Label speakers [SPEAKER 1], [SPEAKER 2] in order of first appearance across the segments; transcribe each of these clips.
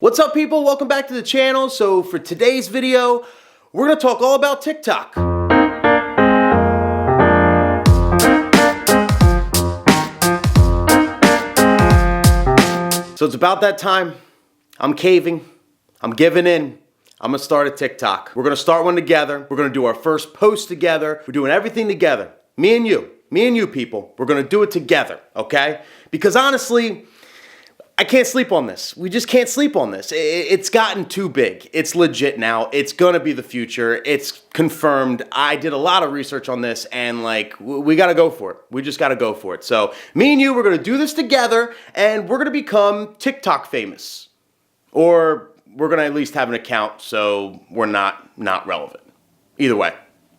[SPEAKER 1] What's up, people? Welcome back to the channel. So for today's video, we're gonna talk all about TikTok. So it's about that time. I'm caving. I'm giving in. I'm gonna start a TikTok. We're gonna start one together. We're gonna do our first post together. We're doing everything together. Me and you people. We're gonna do it together, okay? Because honestly, I can't sleep on this. We just can't sleep on this. It's gotten too big. It's legit now. It's gonna be the future. It's confirmed. I did a lot of research on this and we gotta go for it. We just gotta go for it. So me and you, we're gonna do this together and we're gonna become TikTok famous. Or we're gonna at least have an account so we're not relevant. Either way.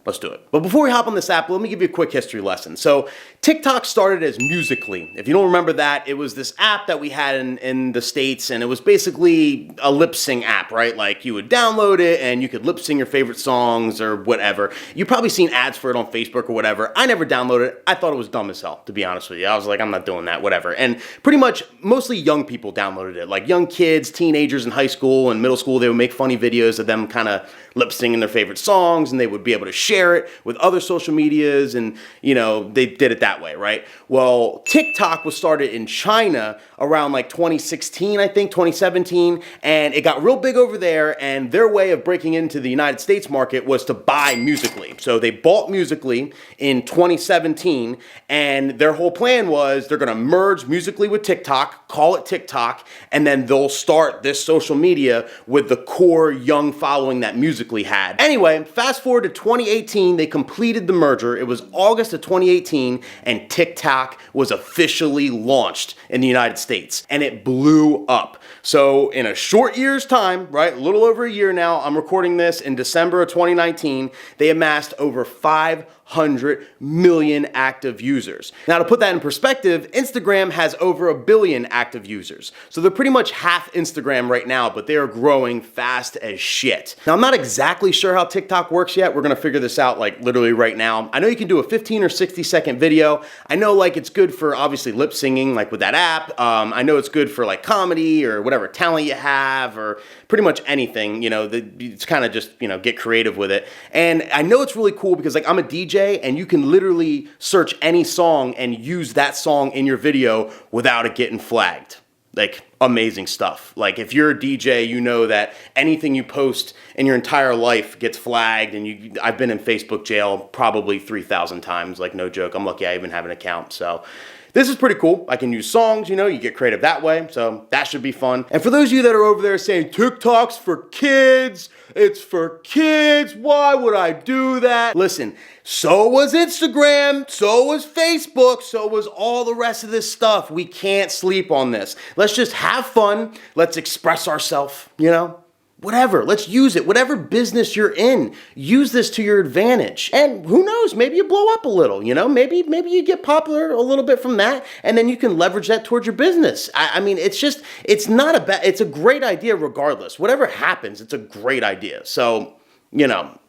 [SPEAKER 1] Let's do it. But before we hop on this app, let me give you a quick history lesson. So TikTok started as Musical.ly. If you don't remember that, it was this app that we had in the States, and it was basically a lip sync app, right? Like you would download it and you could lip sync your favorite songs or whatever. You've probably seen ads for it on Facebook or whatever. I never downloaded it. I thought it was dumb as hell, to be honest with you. I was like, I'm not doing that, whatever. And pretty much mostly young people downloaded it. Like young kids, teenagers in high school and middle school, they would make funny videos of them kind of lip singing their favorite songs, and they would be able to share it with other social medias, and you know, they did it that way, right? Well, TikTok was started in China around like 2016, I think, 2017, and it got real big over there, and their way of breaking into the United States market was to buy Musical.ly. So they bought Musical.ly in 2017, and their whole plan was they're gonna merge Musical.ly with TikTok, call it TikTok, and then they'll start this social media with the core young following that Musical.ly had. Anyway, fast forward to 2018, they completed the merger. It was August of 2018, and TikTok was officially launched in the United States, and it blew up. So in a short year's time, right, a little over a year now, I'm recording this in December of 2019, they amassed over 500 million active users. Now, to put that in perspective, Instagram has over 1 billion active users. So they're pretty much half Instagram right now, but they are growing fast as shit. Now, I'm not exactly sure how TikTok works yet. We're gonna figure this out like literally right now. I know you can do a 15 or 60-second video. I know like it's good for obviously lip singing, like with that app. I know it's good for like comedy or whatever talent you have, or pretty much anything, you know, it's kind of just, you know, get creative with it. And I know it's really cool because like I'm a DJ and you can literally search any song and use that song in your video without it getting flagged. Like amazing stuff. Like if you're a DJ, you know that anything you post in your entire life gets flagged, and I've been in Facebook jail probably 3,000 times, like no joke. I'm lucky I even have an account. So this is pretty cool. I can use songs, you know, you get creative that way, so that should be fun. And for those of you that are over there saying TikTok's for kids, it's for kids, why would I do that? Listen, so was Instagram, so was Facebook, so was all the rest of this stuff. We can't sleep on this. Let's just have fun. Let's express ourselves, you know? Whatever, let's use it. Whatever business you're in, use this to your advantage. And who knows, maybe you blow up a little, you know? Maybe you get popular a little bit from that, and then you can leverage that towards your business. I mean, it's a great idea regardless. Whatever happens, it's a great idea. So, you know,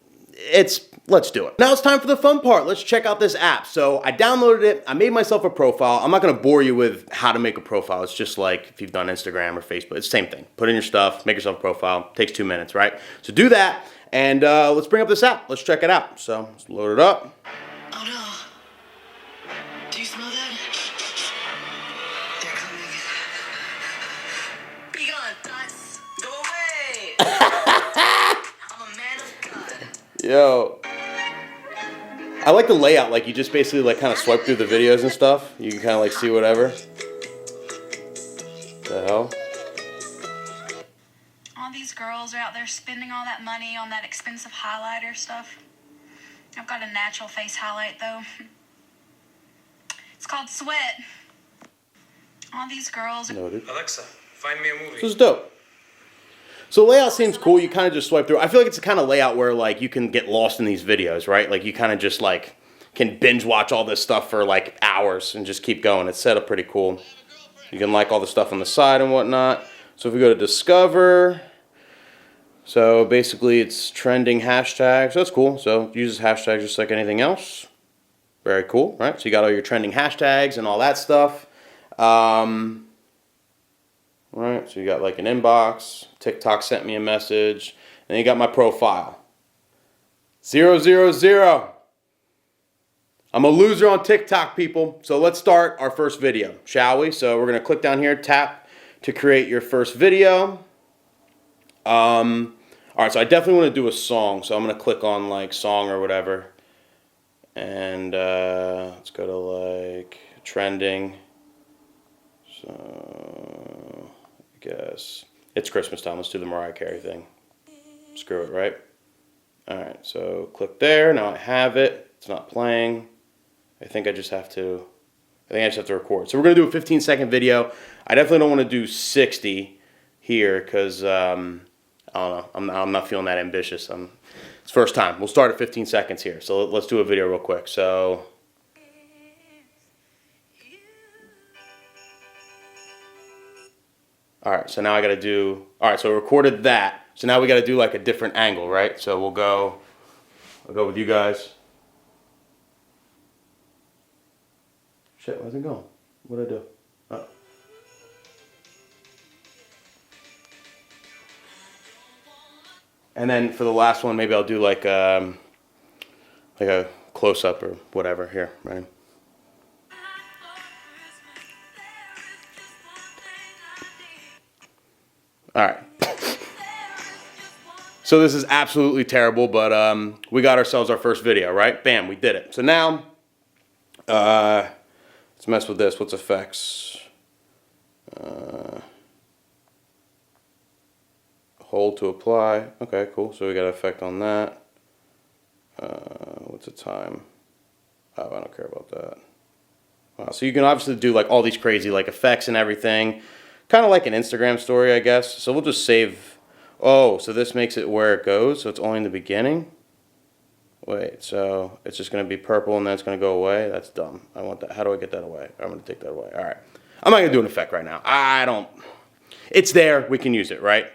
[SPEAKER 1] let's do it. Now it's time for the fun part. Let's check out this app. So I downloaded it. I made myself a profile. I'm not going to bore you with how to make a profile. It's just like if you've done Instagram or Facebook, it's the same thing. Put in your stuff, make yourself a profile. Takes 2 minutes, right? So do that, and let's bring up this app. Let's check it out. So let's load it up.
[SPEAKER 2] Oh no. Do you smell that? They're coming. Be gone, thoughts. Go away. I'm a man of God.
[SPEAKER 1] Yo. I like the layout, like you just basically like kind of swipe through the videos and stuff. You can kind of like see whatever. The hell?
[SPEAKER 3] All these girls are out there spending all that money on that expensive highlighter stuff. I've got a natural face highlight though. It's called Sweat. All these girls.
[SPEAKER 1] Noted.
[SPEAKER 4] Alexa, find me a movie.
[SPEAKER 1] This is dope. So the layout seems cool. You kind of just swipe through. I feel like it's the kind of layout where like you can get lost in these videos, right? Like you kind of just like can binge watch all this stuff for like hours and just keep going. It's set up pretty cool. You can like all the stuff on the side and whatnot. So if we go to Discover, so basically it's trending hashtags. That's cool. So it uses hashtags just like anything else. Very cool, right? So you got all your trending hashtags and all that stuff. All right, so you got like an inbox, TikTok sent me a message, and you got my profile. 000. I'm a loser on TikTok, people. So let's start our first video, shall we? So we're gonna click down here, tap to create your first video. All right, so I definitely want to do a song. So I'm gonna click on like song or whatever, and let's go to like trending. So I guess it's Christmas time. Let's do the Mariah Carey thing. Screw it, right? All right, so click there. Now I have it. It's not playing. I think I just have to record. So we're gonna do a 15-second video. I definitely don't want to do 60 here because I don't know. I'm not feeling that ambitious. It's first time. We'll start at 15 seconds here. So let's do a video real quick. So. All right, so now I got to do. All right, so I recorded that. So now we got to do like a different angle, right? So I'll go with you guys. Shit, where's it going? What'd I do? Oh. And then for the last one, maybe I'll do like a close up or whatever here, right? All right. So this is absolutely terrible, but we got ourselves our first video, right? Bam, we did it. So now, let's mess with this. What's effects? Hold to apply. Okay, cool. So we got an effect on that. What's the time? Oh, I don't care about that. Wow. So you can obviously do like all these crazy like effects and everything. Kind of like an Instagram story, I guess. So we'll just save. Oh, so this makes it where it goes. So it's only in the beginning. Wait, so it's just going to be purple and then it's going to go away? That's dumb. I want that. How do I get that away? I'm going to take that away. All right. I'm not going to do an effect right now. It's there. We can use it, right?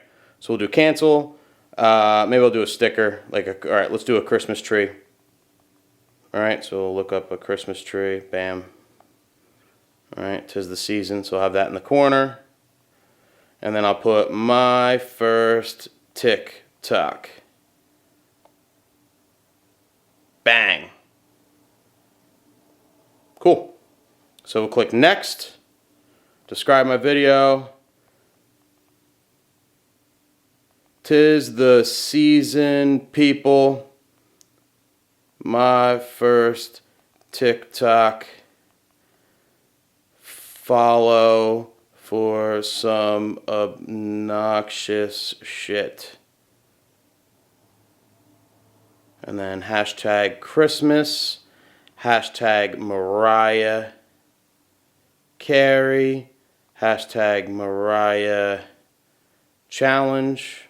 [SPEAKER 1] So we'll do cancel. Maybe I'll do a sticker. All right, let's do a Christmas tree. All right, so we'll look up a Christmas tree. Bam. All right, 'tis the season. So I'll have that in the corner. And then I'll put my first TikTok. Bang. Cool. So we'll click next. Describe my video. 'Tis the season, people. My first TikTok. Follow for some obnoxious shit. And then hashtag Christmas, hashtag Mariah Carey, hashtag Mariah Challenge.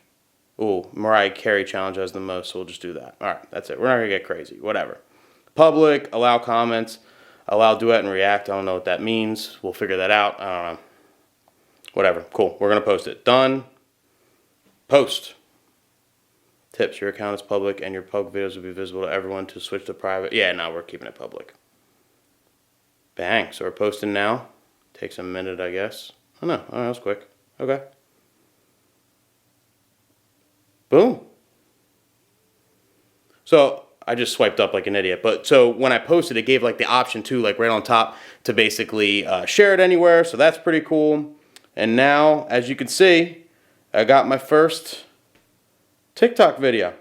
[SPEAKER 1] Ooh, Mariah Carey Challenge has the most, so we'll just do that. All right, that's it. We're not going to get crazy. Whatever. Public, allow comments, allow duet and react. I don't know what that means. We'll figure that out. I don't know. Whatever. Cool. We're going to post it. Done. Post. Tips. Your account is public and your public videos will be visible to everyone. To switch to private. Yeah, no, we're keeping it public. Bang. So we're posting now. Takes a minute, I guess. Oh, no. Oh, that was quick. Okay. Boom. So I just swiped up like an idiot. But so when I posted, it gave like the option too, like right on top, to basically share it anywhere. So that's pretty cool. And now, as you can see, I got my first TikTok video.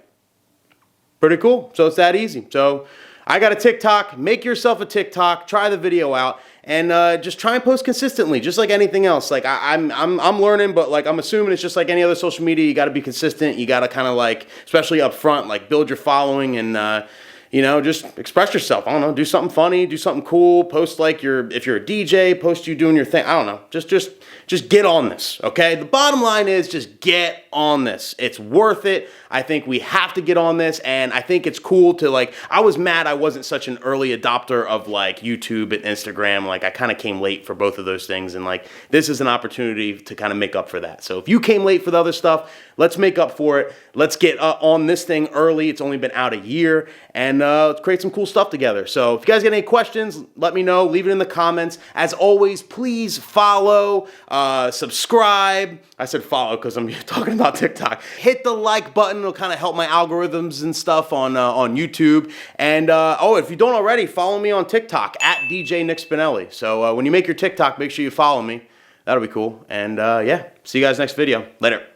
[SPEAKER 1] Pretty cool. So it's that easy. So I got a TikTok. Make yourself a TikTok. Try the video out. And just try and post consistently, just like anything else. Like I'm learning, but like I'm assuming it's just like any other social media. You got to be consistent. You got to kind of like, especially up front, like build your following and you know, just express yourself. I don't know, do something funny, do something cool. Post like if you're a DJ, post you doing your thing. I don't know. Just get on this, okay? The bottom line is just get on this. It's worth it. I think we have to get on this, and I think it's cool to like, I was mad I wasn't such an early adopter of like YouTube and Instagram. Like I kind of came late for both of those things, and like this is an opportunity to kind of make up for that. So if you came late for the other stuff, let's make up for it. Let's get on this thing early. It's only been out a year, and let's create some cool stuff together. So if you guys got any questions, let me know. Leave it in the comments. As always, please follow. subscribe. I said follow because I'm talking about TikTok. Hit the like button. It'll kind of help my algorithms and stuff on YouTube. And if you don't already, follow me on TikTok at DJ Nick Spinelli. So when you make your TikTok, make sure you follow me. That'll be cool. And yeah, see you guys next video. Later.